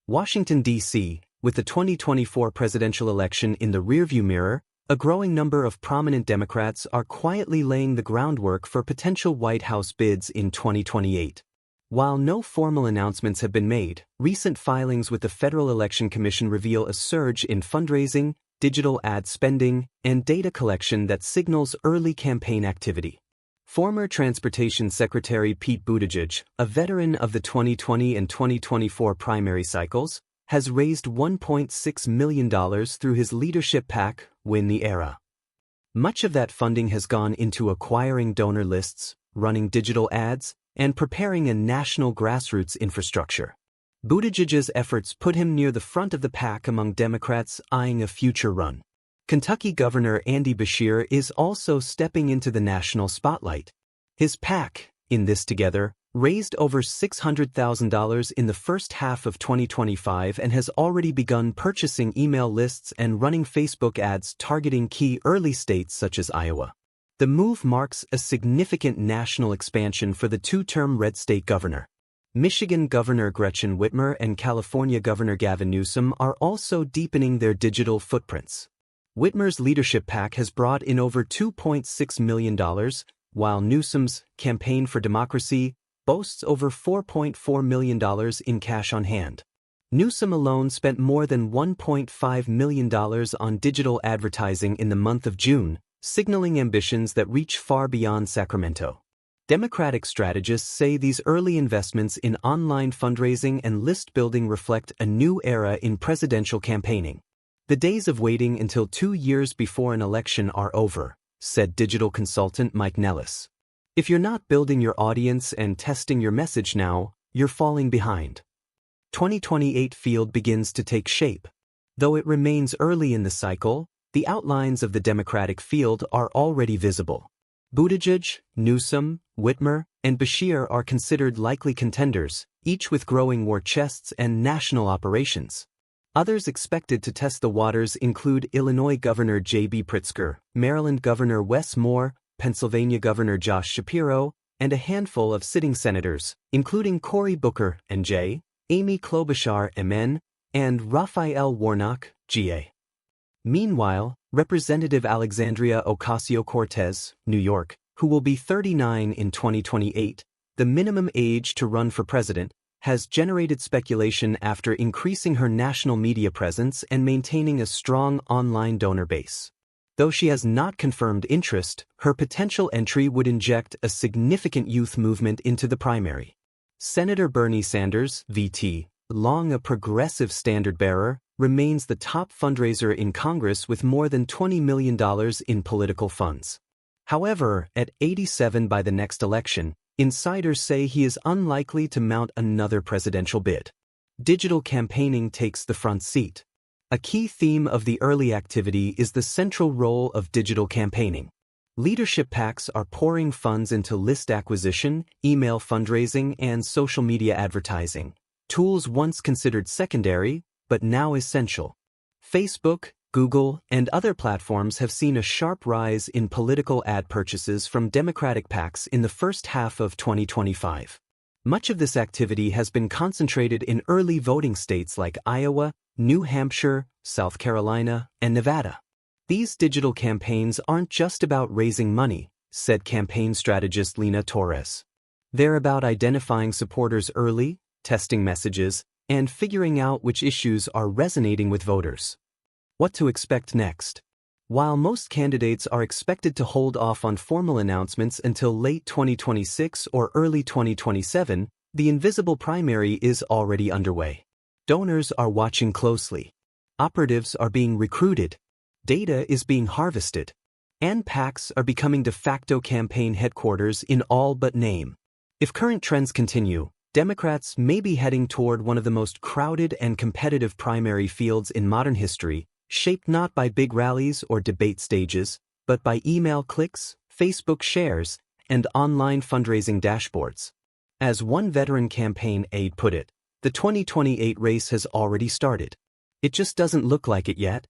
Washington, D.C., with the 2024 presidential election in the rearview mirror, a growing number of prominent Democrats are quietly laying the groundwork for potential White House bids in 2028. While no formal announcements have been made, recent filings with the Federal Election Commission reveal a surge in fundraising, digital ad spending, and data collection that signals early campaign activity. Former Transportation Secretary Pete Buttigieg, a veteran of the 2020 and 2024 primary cycles, has raised $1.6 million through his leadership PAC, Win the Era. Much of that funding has gone into acquiring donor lists, running digital ads, and preparing a national grassroots infrastructure. Buttigieg's efforts put him near the front of the pack among Democrats eyeing a future run. Kentucky Governor Andy Beshear is also stepping into the national spotlight. His PAC, In This Together, raised over $600,000 in the first half of 2025 and has already begun purchasing email lists and running Facebook ads targeting key early states such as Iowa. The move marks a significant national expansion for the two-term red state governor. Michigan Governor Gretchen Whitmer and California Governor Gavin Newsom are also deepening their digital footprints. Whitmer's leadership PAC has brought in over $2.6 million, while Newsom's Campaign for Democracy boasts over $4.4 million in cash on hand. Newsom alone spent more than $1.5 million on digital advertising in the month of June, signaling ambitions that reach far beyond Sacramento. Democratic strategists say these early investments in online fundraising and list building reflect a new era in presidential campaigning. The days of waiting until 2 years before an election are over, said digital consultant Mike Nellis. If you're not building your audience and testing your message now, you're falling behind. 2028 field begins to take shape. Though it remains early in the cycle, the outlines of the Democratic field are already visible. Buttigieg, Newsom, Whitmer, and Beshear are considered likely contenders, each with growing war chests and national operations. Others expected to test the waters include Illinois Governor J.B. Pritzker, Maryland Governor Wes Moore, Pennsylvania Governor Josh Shapiro, and a handful of sitting senators, including Cory Booker, NJ, Amy Klobuchar, MN, and Raphael Warnock, GA. Meanwhile, Representative Alexandria Ocasio-Cortez, New York, who will be 39 in 2028, the minimum age to run for president, has generated speculation after increasing her national media presence and maintaining a strong online donor base. Though she has not confirmed interest, her potential entry would inject a significant youth movement into the primary. Senator Bernie Sanders, VT, long a progressive standard-bearer, remains the top fundraiser in Congress with more than $20 million in political funds. However, at 87 by the next election, insiders say he is unlikely to mount another presidential bid. Digital campaigning takes the front seat. A key theme of the early activity is the central role of digital campaigning. Leadership PACs are pouring funds into list acquisition, email fundraising, and social media advertising, tools once considered secondary, but now essential. Facebook, Google, and other platforms have seen a sharp rise in political ad purchases from Democratic PACs in the first half of 2025. Much of this activity has been concentrated in early voting states like Iowa, New Hampshire, South Carolina, and Nevada. These digital campaigns aren't just about raising money, said campaign strategist Lena Torres. They're about identifying supporters early, testing messages, and figuring out which issues are resonating with voters. What to expect next? While most candidates are expected to hold off on formal announcements until late 2026 or early 2027, the invisible primary is already underway. Donors are watching closely. Operatives are being recruited. Data is being harvested. And PACs are becoming de facto campaign headquarters in all but name. If current trends continue, Democrats may be heading toward one of the most crowded and competitive primary fields in modern history, shaped not by big rallies or debate stages, but by email clicks, Facebook shares, and online fundraising dashboards. As one veteran campaign aide put it, the 2028 race has already started. It just doesn't look like it yet.